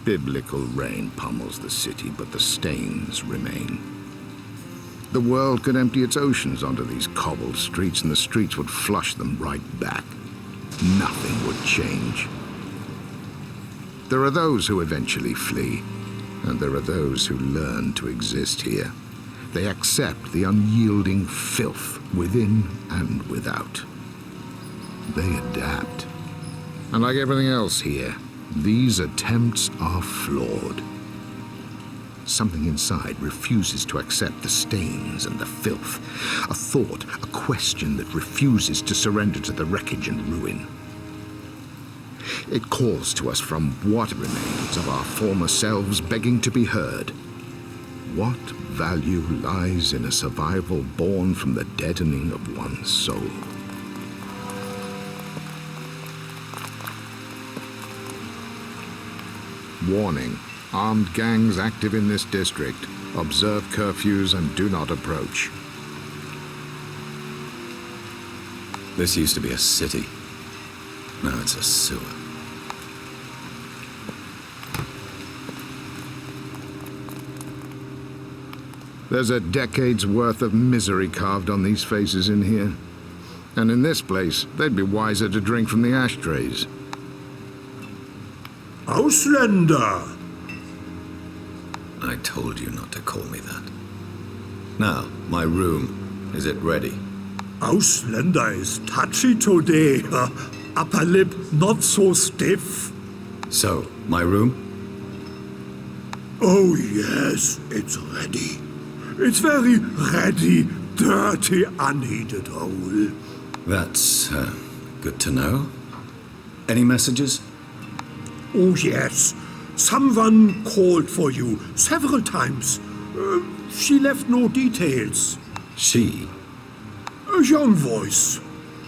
Biblical rain pummels the city, but the stains remain. The world could empty its oceans onto these cobbled streets, and the streets would flush them right back. Nothing would change. There are those who eventually flee, and there are those who learn to exist here. They accept the unyielding filth within and without. They adapt. And like everything else here, these attempts are flawed. Something inside refuses to accept the stains and the filth. A thought, a question that refuses to surrender to the wreckage and ruin. It calls to us from what remains of our former selves, begging to be heard. What value lies in a survival born from the deadening of one's soul? Warning. Armed gangs active in this district. Observe curfews and do not approach. This used to be a city. Now it's a sewer. There's a decade's worth of misery carved on these faces in here. And in this place, they'd be wiser to drink from the ashtrays. Ausländer! I told you not to call me that. Now, my room. Is it ready? Ausländer is touchy today. Upper lip not so stiff. So, my room? Oh yes, it's ready. It's very ready, dirty, unheated hole. That's good to know. Any messages? Oh yes, someone called for you several times. She left no details. She? A young voice,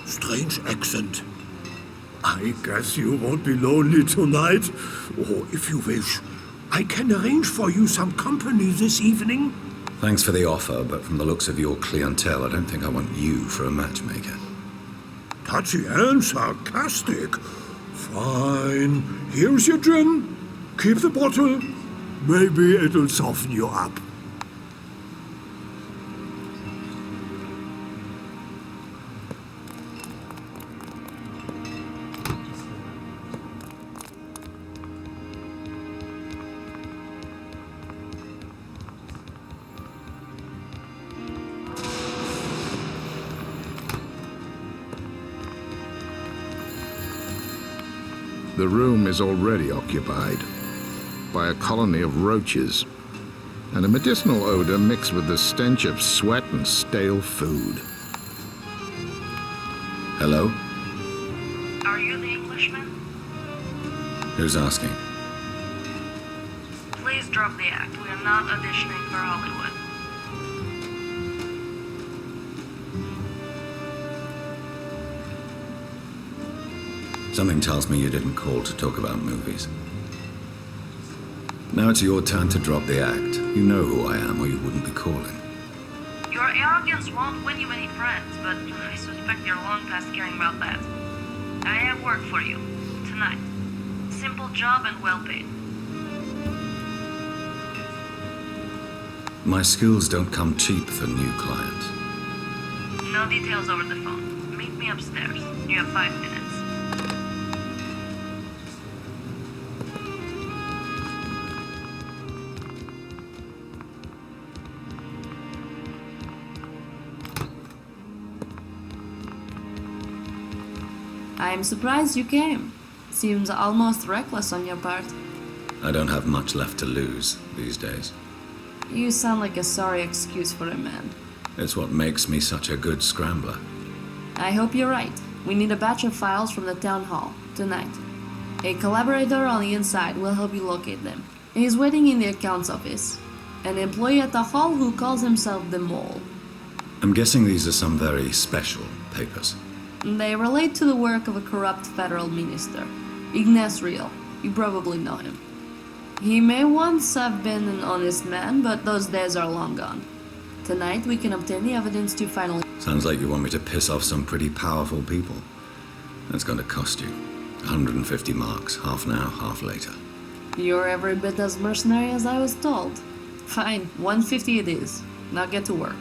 strange accent. I guess you won't be lonely tonight. Or if you wish, I can arrange for you some company this evening. Thanks for the offer, but from the looks of your clientele, I don't think I want you for a matchmaker. Touchy and sarcastic. Fine. Here's your gin. Keep the bottle. Maybe it'll soften you up. The room is already occupied by a colony of roaches and a medicinal odor mixed with the stench of sweat and stale food. Hello? Are you the Englishman? Who's asking? Please drop the act. We are not auditioning for Hollywood. Something tells me you didn't call to talk about movies. Now it's your turn to drop the act. You know who I am, or you wouldn't be calling. Your arrogance won't win you any friends, but I suspect you're long past caring about that. I have work for you. Tonight. Simple job and well paid. My skills don't come cheap for new clients. No details over the phone. Meet me upstairs. You have 5 minutes. I'm surprised you came. Seems almost reckless on your part. I don't have much left to lose these days. You sound like a sorry excuse for a man. It's what makes me such a good scrambler. I hope you're right. We need a batch of files from the town hall, tonight. A collaborator on the inside will help you locate them. He's waiting in the accounts office. An employee at the hall who calls himself the Mole. I'm guessing these are some very special papers. They relate to the work of a corrupt federal minister, Ignace Real. You probably know him. He may once have been an honest man, but those days are long gone. Tonight we can obtain the evidence to finally... Sounds like you want me to piss off some pretty powerful people. That's going to cost you 150 marks, half now, half later. You're every bit as mercenary as I was told. Fine, 150 it is. Now get to work.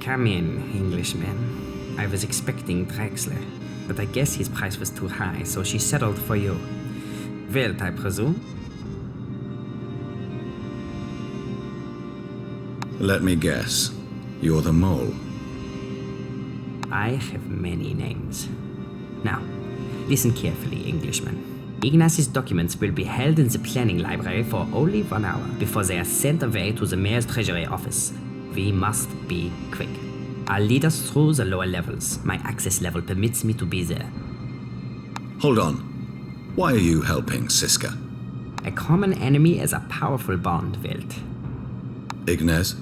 Come in, Englishman. I was expecting Drexler, but I guess his price was too high, so she settled for you. Wilt, I presume? Let me guess. You're the mole. I have many names. Now, listen carefully, Englishman. Ignaz's documents will be held in the planning library for only 1 hour before they are sent away to the mayor's treasury office. We must be quick. I'll lead us through the lower levels. My access level permits me to be there. Hold on. Why are you helping Siska? A common enemy is a powerful bond, Wilt. Ignaz?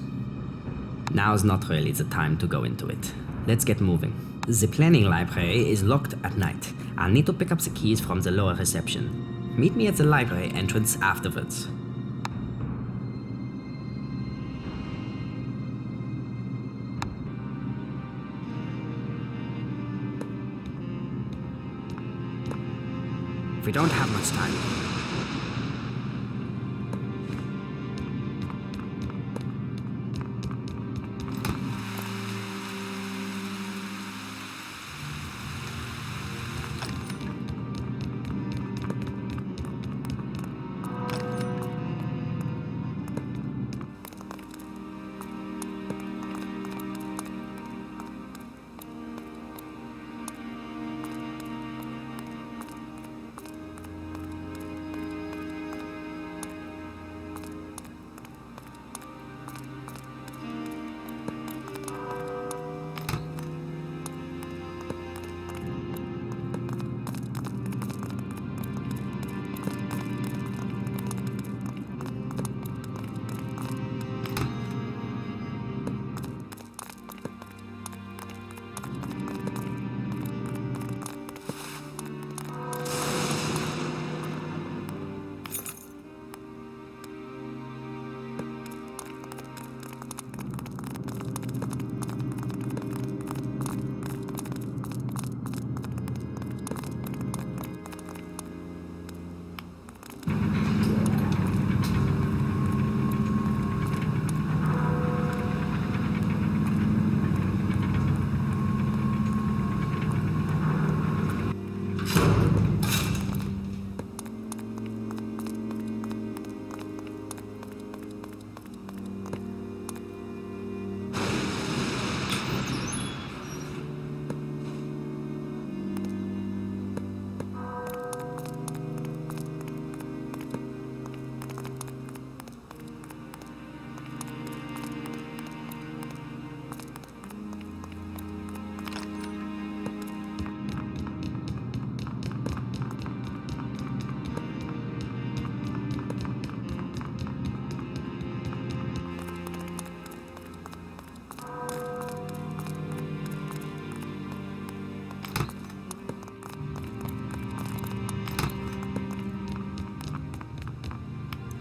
Now's not really the time to go into it. Let's get moving. The planning library is locked at night. I'll need to pick up the keys from the lower reception. Meet me at the library entrance afterwards. We don't have much time.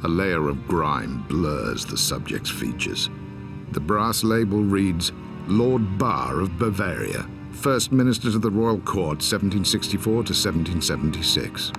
A layer of grime blurs the subject's features. The brass label reads, Lord Bar of Bavaria, First Minister to the Royal Court, 1764 to 1776.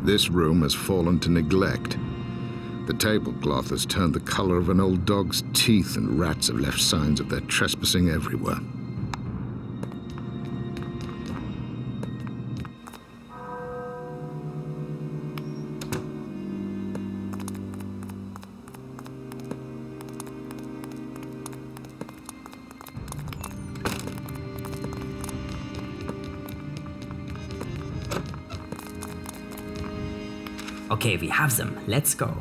This room has fallen to neglect. The tablecloth has turned the color of an old dog's teeth, and rats have left signs of their trespassing everywhere. Okay, we have them. Let's go.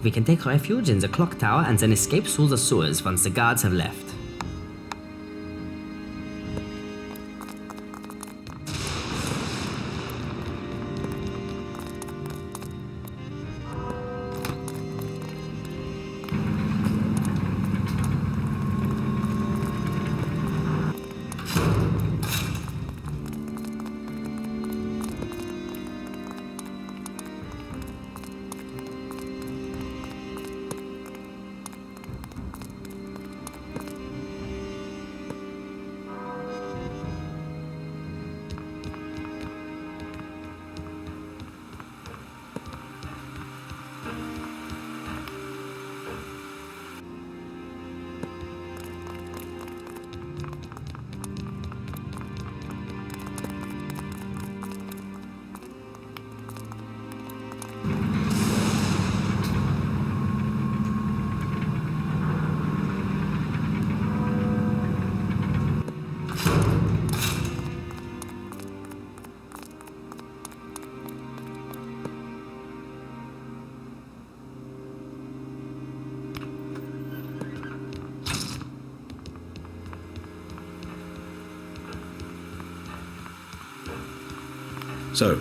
We can take refuge in the clock tower and then escape through the sewers once the guards have left. So,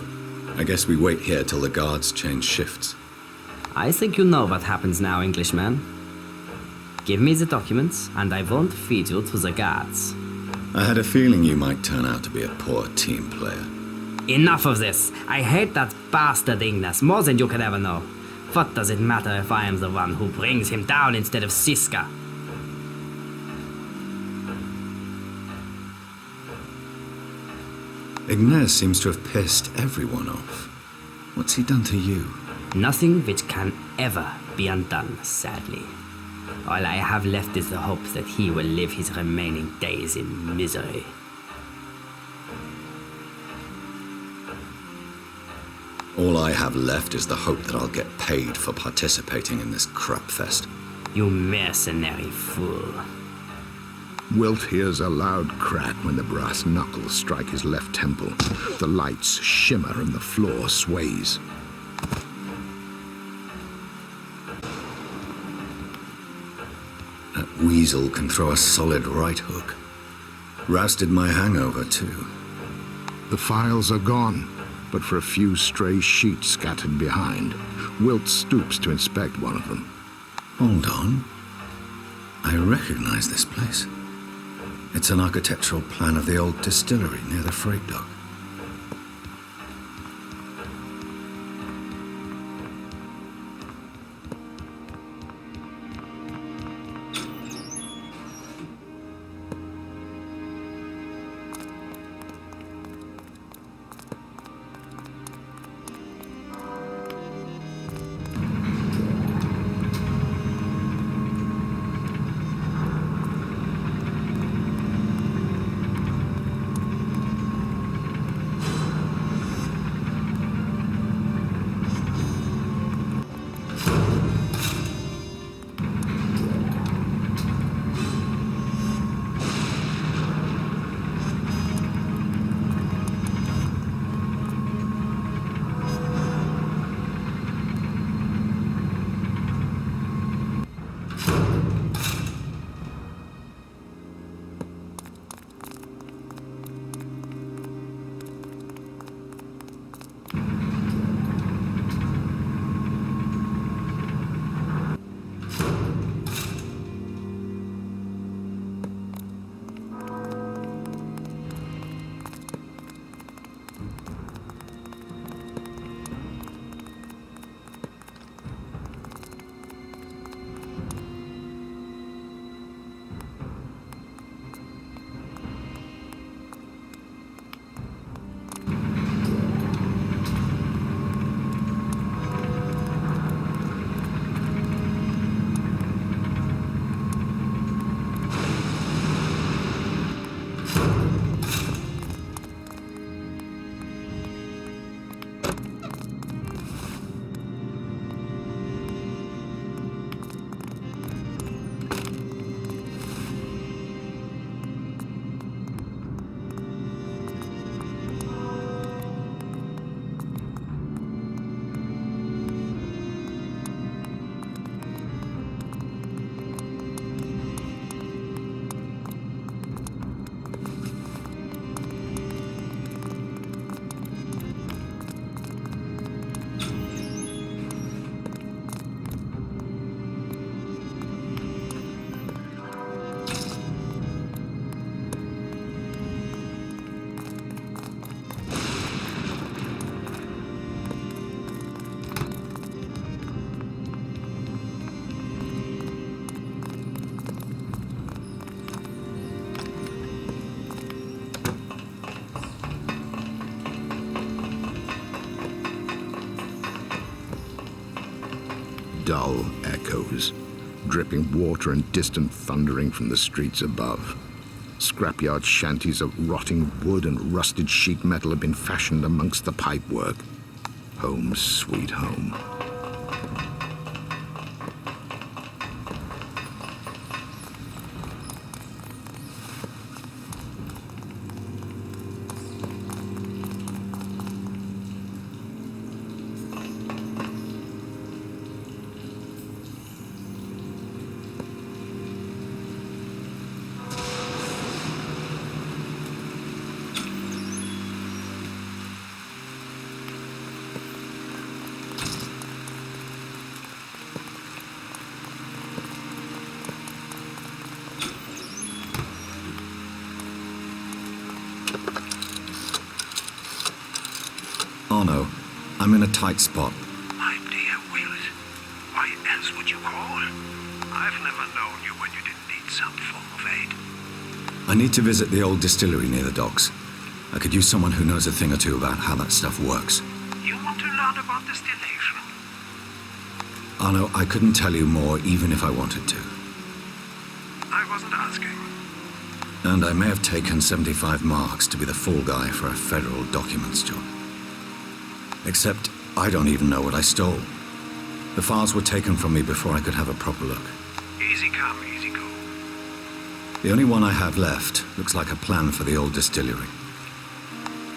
I guess we wait here till the guards change shifts. I think you know what happens now, Englishman. Give me the documents, and I won't feed you to the guards. I had a feeling you might turn out to be a poor team player. Enough of this! I hate that bastard Ignace more than you could ever know. What does it matter if I am the one who brings him down instead of Siska? Ignace seems to have pissed everyone off. What's he done to you? Nothing which can ever be undone, sadly. All I have left is the hope that he will live his remaining days in misery. All I have left is the hope that I'll get paid for participating in this crap fest. You mercenary fool. Wilt hears a loud crack when the brass knuckles strike his left temple. The lights shimmer and the floor sways. That weasel can throw a solid right hook. Rousted my hangover, too. The files are gone, but for a few stray sheets scattered behind. Wilt stoops to inspect one of them. Hold on. I recognize this place. It's an architectural plan of the old distillery near the freight dock. Dull echoes, dripping water and distant thundering from the streets above. Scrapyard shanties of rotting wood and rusted sheet metal have been fashioned amongst the pipework. Home sweet home. Arno. I'm in a tight spot. My dear Will, why else would you call? I've never known you when you didn't need some form of aid. I need to visit the old distillery near the docks. I could use someone who knows a thing or two about how that stuff works. You want to learn about distillation? Arno, I couldn't tell you more even if I wanted to. I wasn't asking. And I may have taken 75 marks to be the fall guy for a federal documents job. Except I don't even know what I stole. The files were taken from me before I could have a proper look. Easy come, easy go. The only one I have left looks like a plan for the old distillery.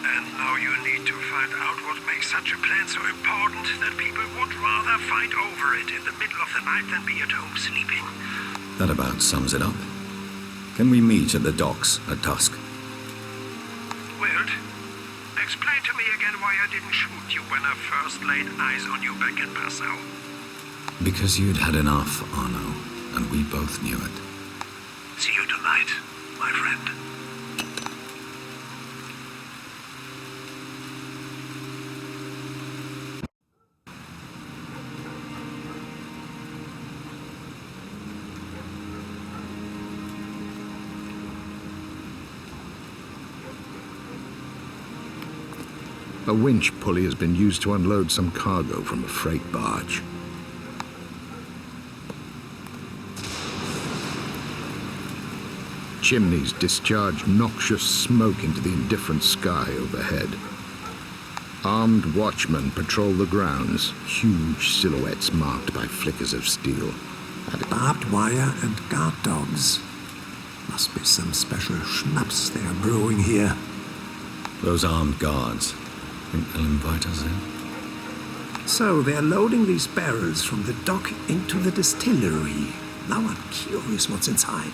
And now you need to find out what makes such a plan so important that people would rather fight over it in the middle of the night than be at home sleeping. That about sums it up. Can we meet at the docks at dusk? Wilt, explain to me again why I didn't shoot you when I first laid eyes on you back in Passau. Because you'd had enough, Arno, and we both knew it. See you tonight, my friend. A winch pulley has been used to unload some cargo from a freight barge. Chimneys discharge noxious smoke into the indifferent sky overhead. Armed watchmen patrol the grounds, huge silhouettes marked by flickers of steel. Barbed wire and guard dogs. Must be some special schnapps they are brewing here. Those armed guards. Think they'll invite us in? So they're loading these barrels from the dock into the distillery. Now I'm curious what's inside.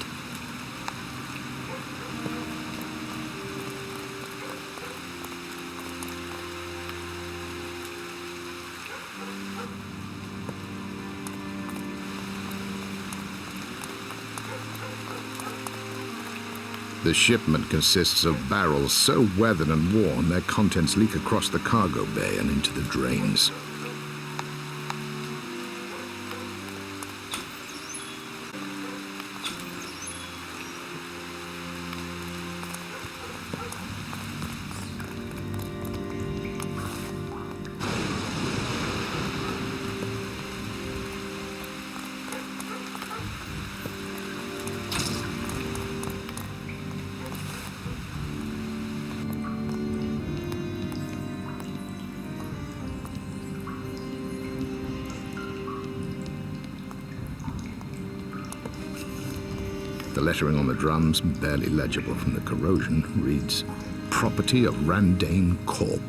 The shipment consists of barrels so weathered and worn their contents leak across the cargo bay and into the drains. The lettering on the drums, barely legible from the corrosion, reads, "Property of Randane Corp."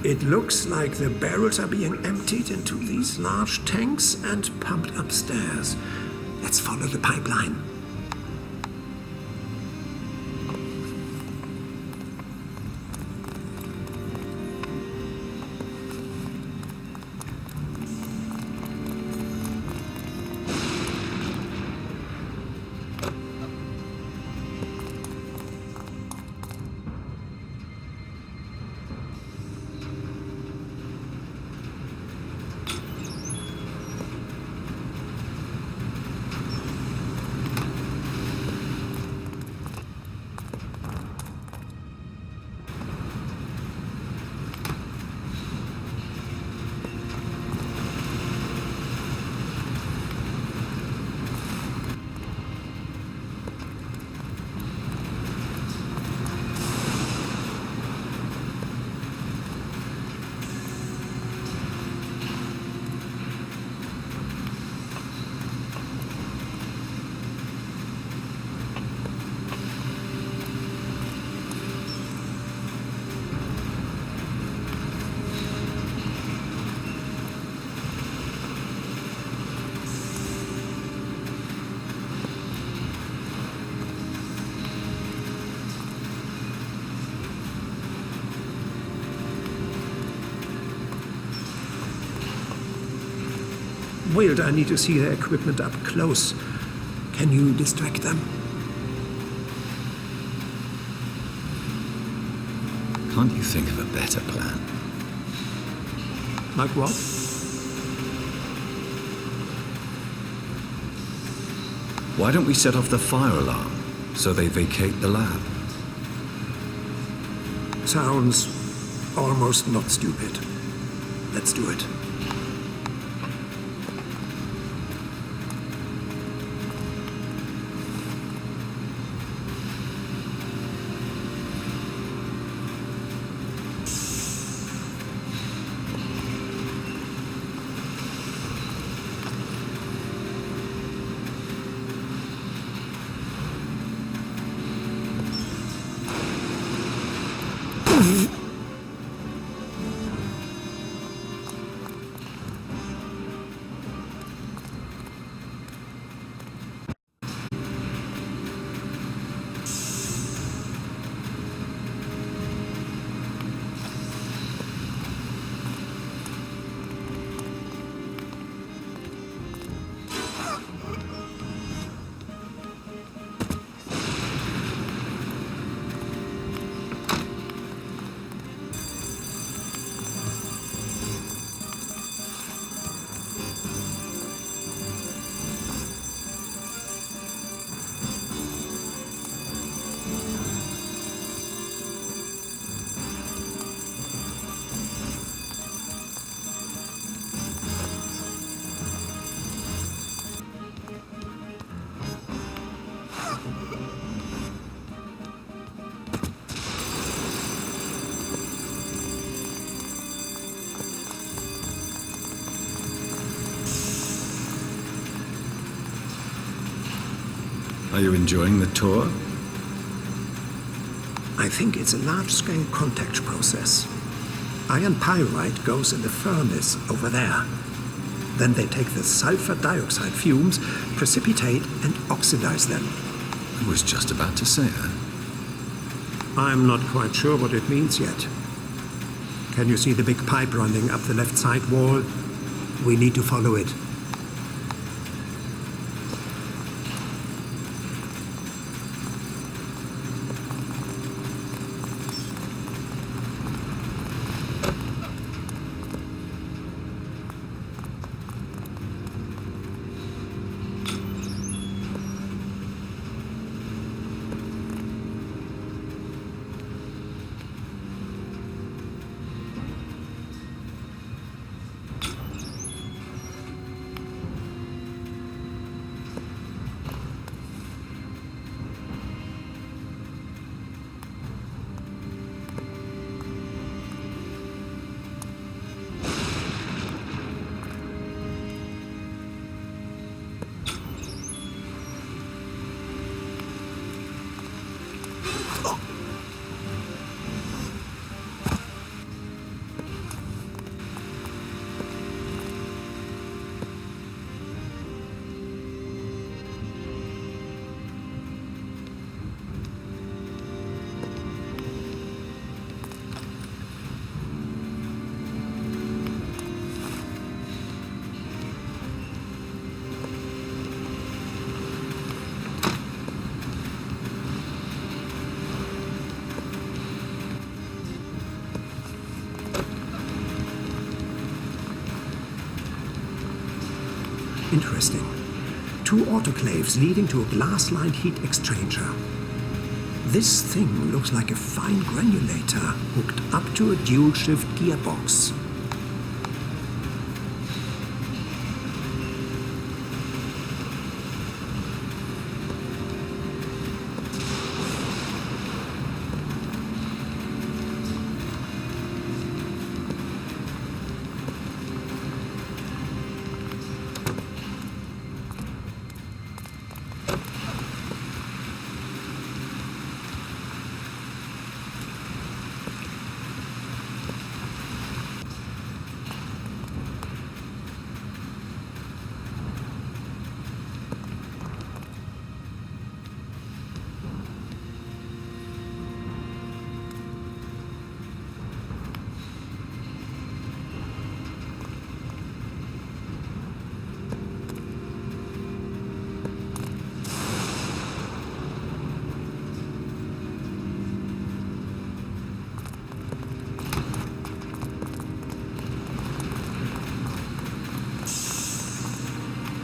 It looks like the barrels are being emptied into these large tanks and pumped upstairs. Let's follow the pipeline. Wild, I need to see their equipment up close. Can you distract them? Can't you think of a better plan? Like what? Why don't we set off the fire alarm so they vacate the lab? Sounds almost not stupid. Let's do it. Are you enjoying the tour? I think it's a large-scale contact process. Iron pyrite goes in the furnace over there. Then they take the sulfur dioxide fumes, precipitate, and oxidize them. I was just about to say that. I'm not quite sure what it means yet. Can you see the big pipe running up the left side wall? We need to follow it. Interesting. 2 autoclaves leading to a glass-lined heat exchanger. This thing looks like a fine granulator hooked up to a dual-shift gearbox.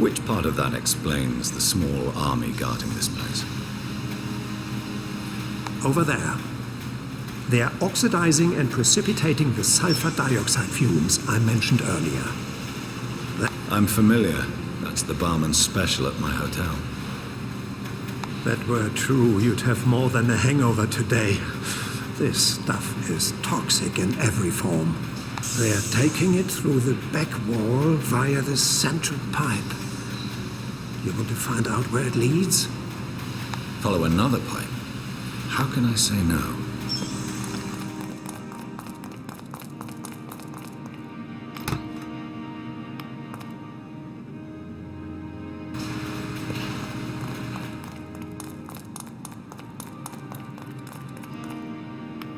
Which part of that explains the small army guarding this place? Over there. They are oxidizing and precipitating the sulfur dioxide fumes I mentioned earlier. I'm familiar. That's the barman's special at my hotel. That were true, you'd have more than a hangover today. This stuff is toxic in every form. They are taking it through the back wall via the central pipe. You want to find out where it leads? Follow another pipe? How can I say no?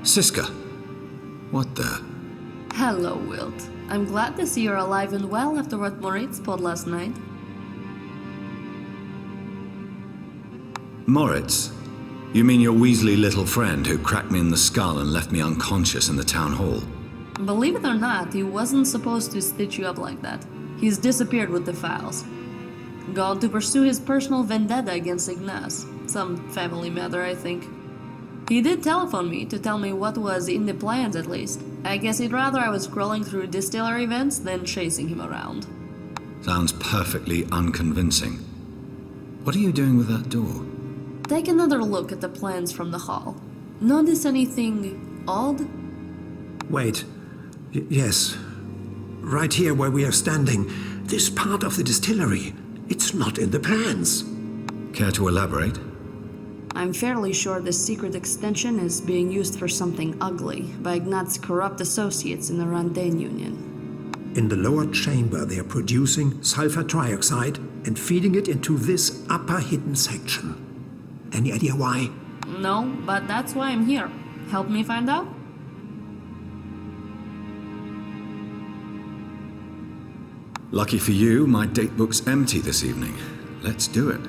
Siska, what the? Hello, Wilt. I'm glad to see you're alive and well after what Moritz pulled last night. Moritz? You mean your Weasley little friend who cracked me in the skull and left me unconscious in the town hall? Believe it or not, he wasn't supposed to stitch you up like that. He's disappeared with the files. Gone to pursue his personal vendetta against Ignace. Some family matter, I think. He did telephone me to tell me what was in the plans, at least. I guess he'd rather I was scrolling through distiller events than chasing him around. Sounds perfectly unconvincing. What are you doing with that door? Take another look at the plans from the hall. Notice anything odd? Wait. Yes. Right here where we are standing. This part of the distillery. It's not in the plans. Care to elaborate? I'm fairly sure this secret extension is being used for something ugly by Ignat's corrupt associates in the Randane Union. In the lower chamber, they are producing sulfur trioxide and feeding it into this upper hidden section. Any idea why? No, but that's why I'm here. Help me find out? Lucky for you, my date book's empty this evening. Let's do it.